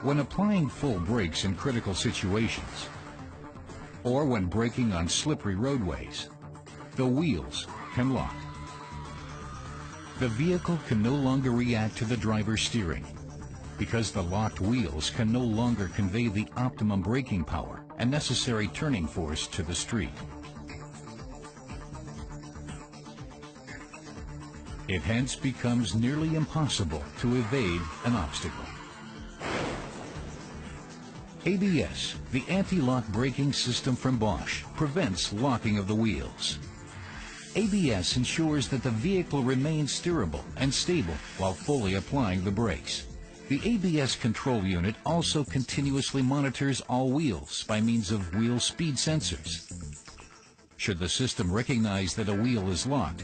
When applying full brakes in critical situations, or when braking on slippery roadways, the wheels can lock. The vehicle can no longer react to the driver's steering because the locked wheels can no longer convey the optimum braking power and necessary turning force to the street. It hence becomes nearly impossible to evade an obstacle. ABS, the anti-lock braking system from Bosch, prevents locking of the wheels. ABS ensures that the vehicle remains steerable and stable while fully applying the brakes. The ABS control unit also continuously monitors all wheels by means of wheel speed sensors. Should the system recognize that a wheel is locked,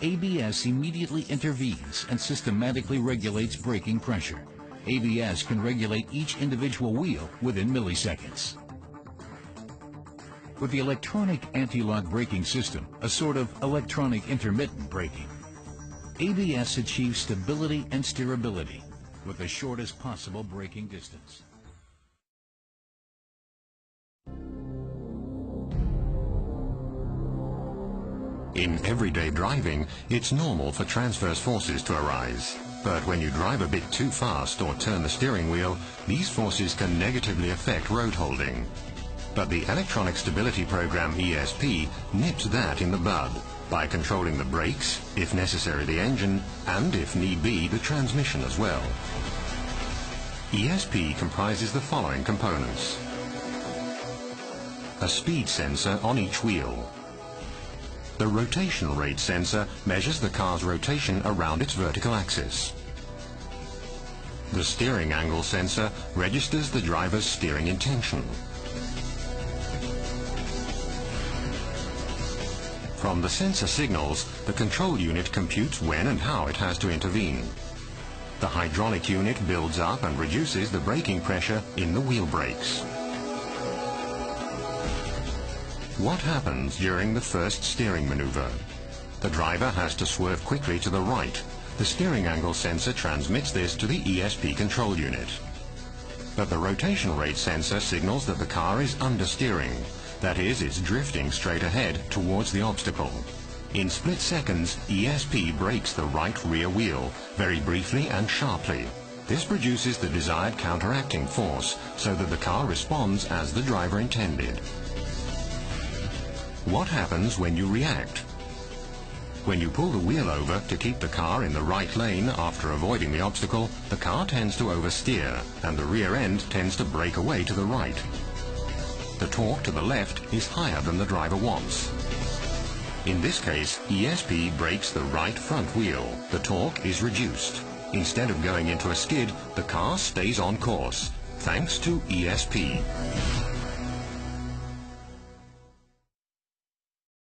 ABS immediately intervenes and systematically regulates braking pressure. ABS can regulate each individual wheel within milliseconds. With the electronic anti-lock braking system, a sort of electronic intermittent braking, ABS achieves stability and steerability with the shortest possible braking distance. In everyday driving, it's normal for transverse forces to arise. But when you drive a bit too fast or turn the steering wheel, these forces can negatively affect road holding. But the electronic stability program ESP nips that in the bud by controlling the brakes, if necessary the engine, and if need be the transmission as well. ESP comprises the following components: a speed sensor on each wheel. The rotation rate sensor measures the car's rotation around its vertical axis. The steering angle sensor registers the driver's steering intention. From the sensor signals, the control unit computes when and how it has to intervene. The hydraulic unit builds up and reduces the braking pressure in the wheel brakes. What happens during the first steering maneuver? The driver has to swerve quickly to the right. The steering angle sensor transmits this to the ESP control unit. But the rotation rate sensor signals that the car is understeering. That is, it's drifting straight ahead towards the obstacle. In split seconds, ESP brakes the right rear wheel, very briefly and sharply. This produces the desired counteracting force, so that the car responds as the driver intended. What happens when you react? When you pull the wheel over to keep the car in the right lane after avoiding the obstacle, the car tends to oversteer, and the rear end tends to break away to the right. The torque to the left is higher than the driver wants. In this case, ESP brakes the right front wheel. The torque is reduced. Instead of going into a skid, the car stays on course, thanks to ESP.